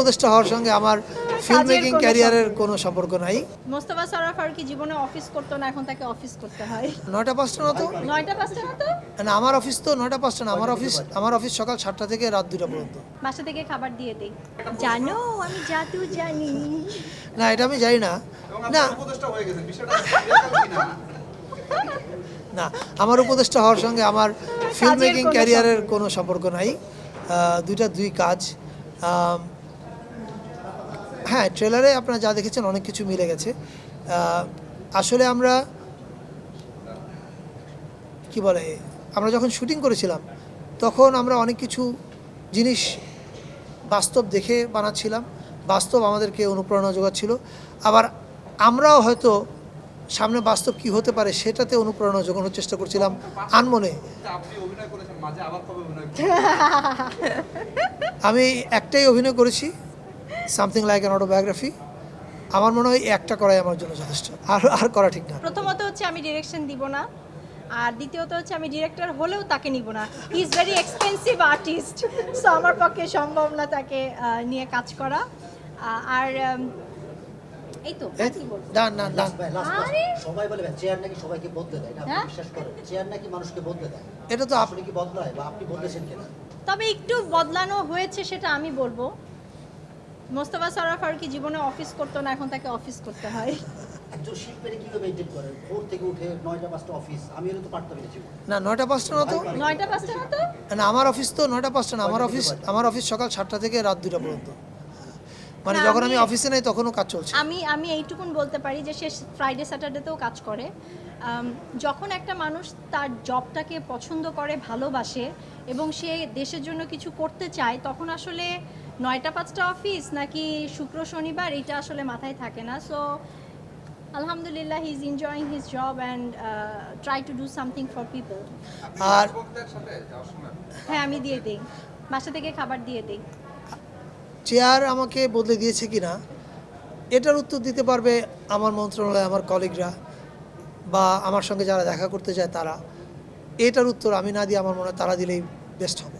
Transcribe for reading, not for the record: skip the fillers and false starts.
উপদেষ্টা হওয়ার সঙ্গে আমার ফিল্ম মেকিং ক্যারিয়ারের কোনো সম্পর্ক নাই। মোস্তফা সরোয়ার ফারুকী জীবনে অফিস করতো না, এখন তাকে অফিস করতে হয়। 9টা 5টা না তো? 9টা 5টা না তো? না, আমার অফিস তো 9টা 5টা না, আমার অফিস সকাল 7টা থেকে রাত 2টা পর্যন্ত। বাসা থেকে খাবার দিয়ে দেই। জানো আমি জাদু জানি। না, এটা আমি জানি না। না না, আমার উপদেষ্টা হওয়ার সঙ্গে আমার ফিল্ম মেকিং ক্যারিয়ারের কোনো সম্পর্ক নাই। দুইটা দুই কাজ। হ্যাঁ, ট্রেলারে আপনারা যা দেখেছেন অনেক কিছু মিলে গেছে। আসলে আমরা কি বলে, আমরা যখন শুটিং করেছিলাম তখন আমরা অনেক কিছু জিনিস বাস্তব দেখে বানাচ্ছিলাম, বাস্তব আমাদেরকে অনুপ্রেরণা যোগাচ্ছিল। আবার আমরাও হয়তো সামনে বাস্তব কি হতে পারে সেটাতে অনুপ্রেরণা যোগানোর চেষ্টা করছিলাম আনমনে। আমি একটাই অভিনয় করেছি, সামথিং লাইক অ্যান অটোবায়োগ্রাফি। আমার মনে হয় একটা করাই আমার জন্য যথেষ্ট, আর করা ঠিক না। প্রথমত হচ্ছে আমি ডিরেকশন দিব না, আর দ্বিতীয়ত হচ্ছে আমি ডিরেক্টর হলেও তাকে নিব না। He is very expensive artist, so আমার পক্ষে সম্ভব না তাকে নিয়ে কাজ করা। আর এই তো আর কি বলবো। না না না, আরে! সবাই বলে চেয়ার নাকি সবাইকে বদলে দেয়, এটা আপনি হ্যাঁ? বিশ্বাস করেন? চেয়ার নাকি মানুষকে বদলে দেয়, এটা তো আপনি কি বদলায় বা আপনি বদলেছেন কিনা? তবে একটু বদলানো হয়েছে সেটা আমি বলবো। মোস্তফা সরোয়ার ফারুকী জীবনে অফিস করতো না, এখন তাকে অফিস করতে হয়। একজন শিল্পীর কিভাবে মেনটেন করেন? ভোর থেকে উঠে 9টা 5টা অফিস, আমি হলে তো পারতাম না জীবন। না, 9টা 5টা না তো? 9টা 5টা না তো? না, আমার অফিস তো 9টা 5টা না, আমার অফিস সকাল 7টা থেকে রাত 2টা পর্যন্ত। মানে না, যখন আমি আমি- অফিসে নাই তখনও কাজ চলছে। আমি এইটুকুন বলতে পারি যে সে ফ্রাইডে স্যাটারডেতেও কাজ করে। যখন একটা মানুষ তার জবটাকে পছন্দ করে, ভালোবাসে এবং সে দেশের জন্য কিছু করতে চায়, তখন আসলে 9টা 5টা অফিস নাকি শুক্র শনিবার এটা আসলে মাথায় থাকে না। সো আলহামদুলিল্লাহ he is enjoying his job and try to do something for people. আর হ্যাঁ, আমি দিয়ে দিই, বাসা থেকে খাবার দিয়ে দিই। চেয়ার আমাকে বদলে দিয়েছে কিনা এটার উত্তর দিতে পারবে আমার মন্ত্রণালয়, আমার কলিগরা বা আমার সঙ্গে যারা দেখা করতে যায় তারা। এটার উত্তর আমি না দিয়ে আমার মনে হয় তারা দিলেই বেস্ট হবে।